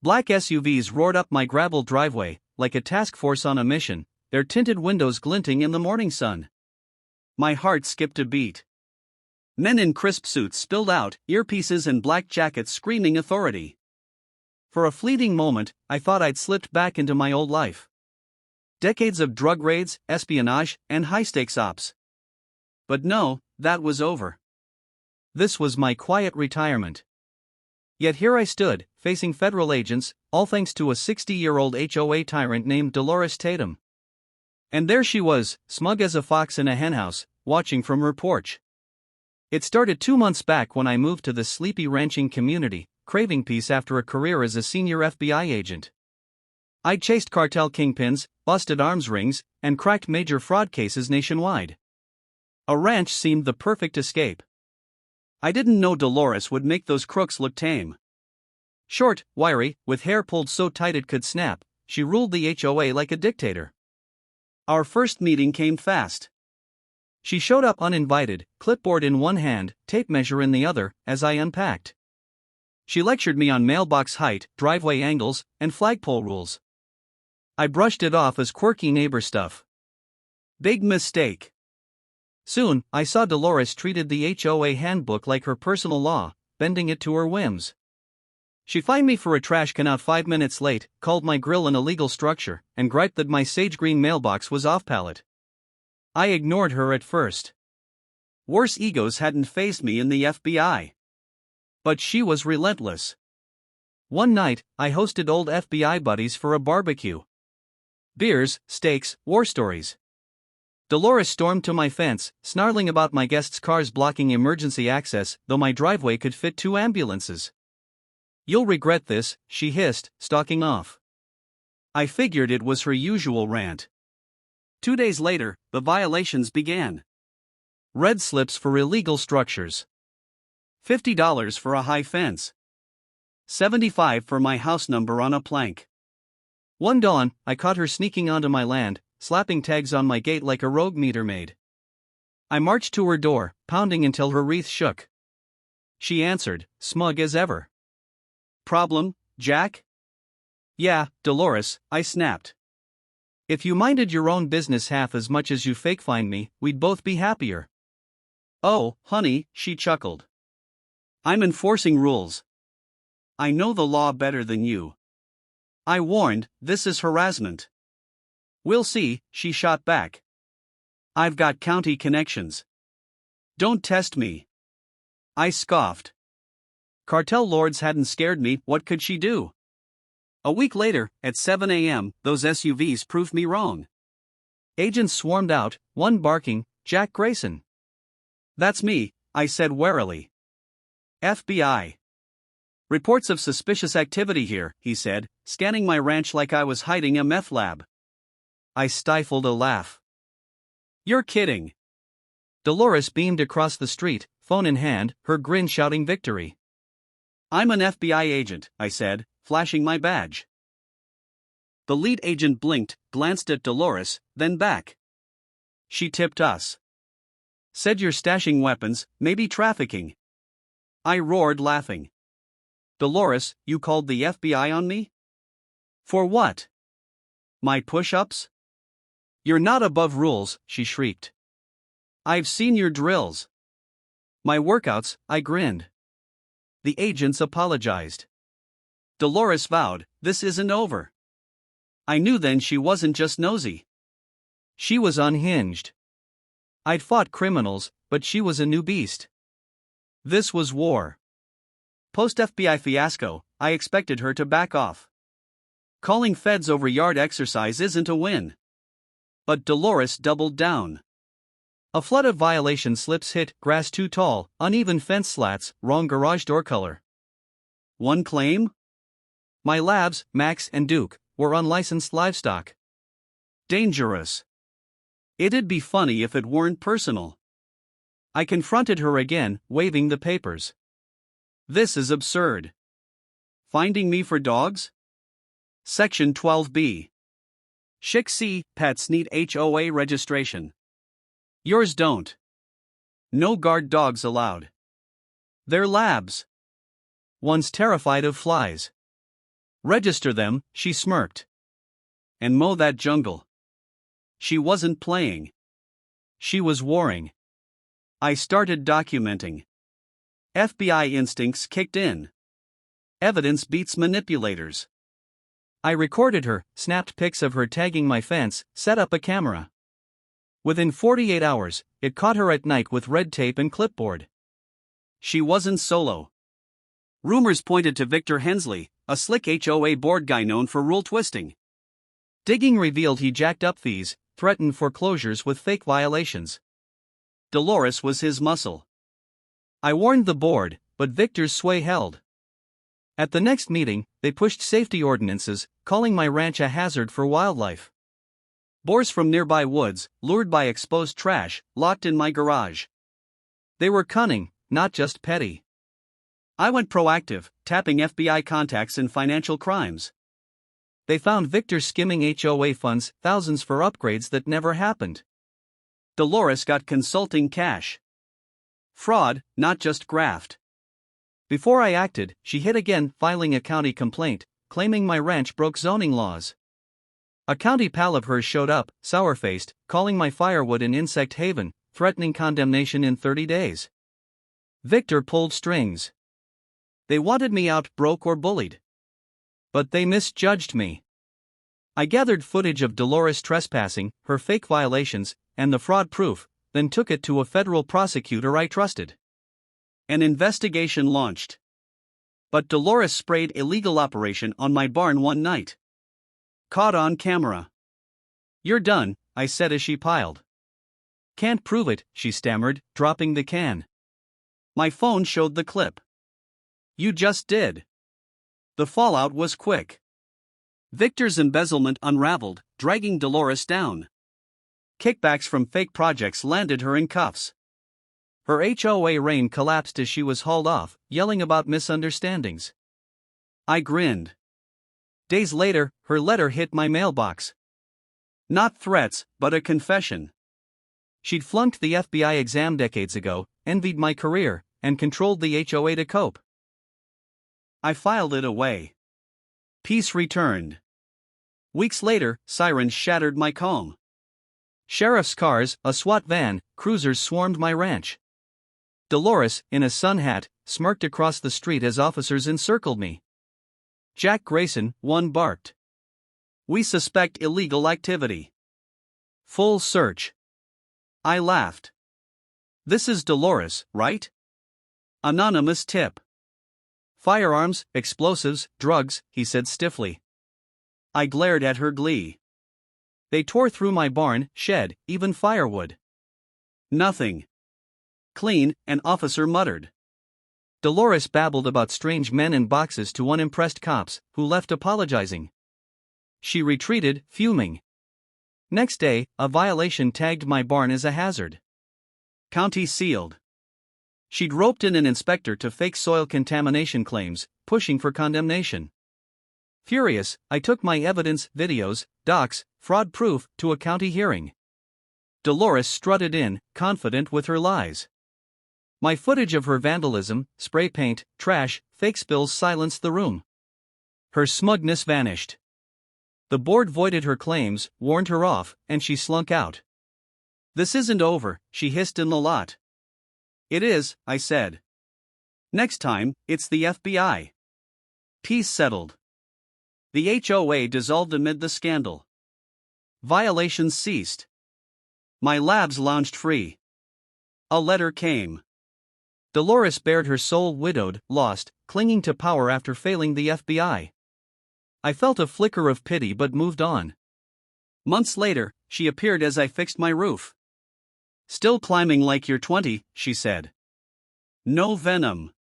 Black SUVs roared up my gravel driveway, like a task force on a mission, their tinted windows glinting in the morning sun. My heart skipped a beat. Men in crisp suits spilled out, earpieces and black jackets screaming authority. For a fleeting moment, I thought I'd slipped back into my old life. Decades of drug raids, espionage, and high-stakes ops. But no, that was over. This was my quiet retirement. Yet here I stood, facing federal agents, all thanks to a 60-year-old HOA tyrant named Dolores Tatum. And there she was, smug as a fox in a henhouse, watching from her porch. It started 2 months back when I moved to this sleepy ranching community, craving peace after a career as a senior FBI agent. I'd chased cartel kingpins, busted arms rings, and cracked major fraud cases nationwide. A ranch seemed the perfect escape. I didn't know Dolores would make those crooks look tame. Short, wiry, with hair pulled so tight it could snap, she ruled the HOA like a dictator. Our first meeting came fast. She showed up uninvited, clipboard in one hand, tape measure in the other, as I unpacked. She lectured me on mailbox height, driveway angles, and flagpole rules. I brushed it off as quirky neighbor stuff. Big mistake. Soon, I saw Dolores treated the HOA handbook like her personal law, bending it to her whims. She fined me for a trash can out 5 minutes late, called my grill an illegal structure, and griped that my sage green mailbox was off-palette. I ignored her at first. Worse egos hadn't faced me in the FBI. But she was relentless. One night, I hosted old FBI buddies for a barbecue. Beers, steaks, war stories. Dolores stormed to my fence, snarling about my guests' cars blocking emergency access, though my driveway could fit 2 ambulances. "You'll regret this," she hissed, stalking off. I figured it was her usual rant. 2 days later, the violations began. Red slips for illegal structures. $50 for a high fence. $75 for my house number on a plank. One dawn, I caught her sneaking onto my land, slapping tags on my gate like a rogue meter maid. I marched to her door, pounding until her wreath shook. She answered, smug as ever. "Problem, Jack?" "Yeah, Dolores," I snapped. "If you minded your own business half as much as you fake find me, we'd both be happier." "Oh, honey," she chuckled. "I'm enforcing rules. I know the law better than you." I warned, "This is harassment." "We'll see," she shot back. "I've got county connections. Don't test me." I scoffed. Cartel lords hadn't scared me, what could she do? A week later, at 7 a.m., those SUVs proved me wrong. Agents swarmed out, one barking, "Jack Grayson." "That's me," I said warily. "FBI. Reports of suspicious activity here," he said, scanning my ranch like I was hiding a meth lab. I stifled a laugh. "You're kidding." Dolores beamed across the street, phone in hand, her grin shouting victory. "I'm an FBI agent," I said, flashing my badge. The lead agent blinked, glanced at Dolores, then back. "She tipped us. Said you're stashing weapons, maybe trafficking." I roared, laughing. "Dolores, you called the FBI on me? For what? My push-ups?" "You're not above rules," she shrieked. "I've seen your drills." "My workouts," I grinned. The agents apologized. Dolores vowed, "This isn't over." I knew then she wasn't just nosy. She was unhinged. I'd fought criminals, but she was a new beast. This was war. Post-FBI fiasco, I expected her to back off. Calling feds over yard exercise isn't a win. But Dolores doubled down. A flood of violation slips hit, grass too tall, uneven fence slats, wrong garage door color. One claim? My labs, Max and Duke, were unlicensed livestock. Dangerous. It'd be funny if it weren't personal. I confronted her again, waving the papers. "This is absurd. Finding me for dogs?" Section 12B. Schick C. Pets need HOA registration. Yours don't. No guard dogs allowed. They're labs. One's terrified of flies. Register them, she smirked. And mow that jungle. She wasn't playing. She was warring. I started documenting. FBI instincts kicked in. Evidence beats manipulators. I recorded her, snapped pics of her tagging my fence, set up a camera. Within 48 hours, it caught her at night with red tape and clipboard. She wasn't solo. Rumors pointed to Victor Hensley, a slick HOA board guy known for rule twisting. Digging revealed he jacked up fees, threatened foreclosures with fake violations. Dolores was his muscle. I warned the board, but Victor's sway held. At the next meeting, they pushed safety ordinances, calling my ranch a hazard for wildlife. Boars from nearby woods, lured by exposed trash, locked in my garage. They were cunning, not just petty. I went proactive, tapping FBI contacts in financial crimes. They found Victor skimming HOA funds, thousands for upgrades that never happened. Dolores got consulting cash. Fraud, not just graft. Before I acted, she hit again, filing a county complaint, claiming my ranch broke zoning laws. A county pal of hers showed up, sour-faced, calling my firewood an insect haven, threatening condemnation in 30 days. Victor pulled strings. They wanted me out, broke or bullied. But they misjudged me. I gathered footage of Dolores trespassing, her fake violations, and the fraud proof, then took it to a federal prosecutor I trusted. An investigation launched. But Dolores sprayed illegal operation on my barn one night. Caught on camera. "You're done," I said as she piled. "Can't prove it," she stammered, dropping the can. My phone showed the clip. "You just did." The fallout was quick. Victor's embezzlement unraveled, dragging Dolores down. Kickbacks from fake projects landed her in cuffs. Her HOA reign collapsed as she was hauled off, yelling about misunderstandings. I grinned. Days later, her letter hit my mailbox. Not threats, but a confession. She'd flunked the FBI exam decades ago, envied my career, and controlled the HOA to cope. I filed it away. Peace returned. Weeks later, sirens shattered my calm. Sheriff's cars, a SWAT van, cruisers swarmed my ranch. Dolores, in a sun hat, smirked across the street as officers encircled me. Jack Grayson, one barked. "We suspect illegal activity." Full search. I laughed. "This is Dolores, right?" Anonymous tip. "Firearms, explosives, drugs," he said stiffly. I glared at her glee. "They tore through my barn, shed, even firewood." "Nothing. Clean," an officer muttered. Dolores babbled about strange men in boxes to unimpressed cops, who left apologizing. She retreated, fuming. Next day, a violation tagged my barn as a hazard. County sealed. She'd roped in an inspector to fake soil contamination claims, pushing for condemnation. Furious, I took my evidence, videos, docs, fraud proof, to a county hearing. Dolores strutted in, confident with her lies. My footage of her vandalism, spray paint, trash, fake spills silenced the room. Her smugness vanished. The board voided her claims, warned her off, and she slunk out. "This isn't over," she hissed in the lot. "It is," I said. "Next time, it's the FBI." Peace settled. The HOA dissolved amid the scandal. Violations ceased. My labs lounged free. A letter came. Dolores bared her soul, widowed, lost, clinging to power after failing the FBI. I felt a flicker of pity but moved on. Months later, she appeared as I fixed my roof. "Still climbing like you're 20, she said. "No venom."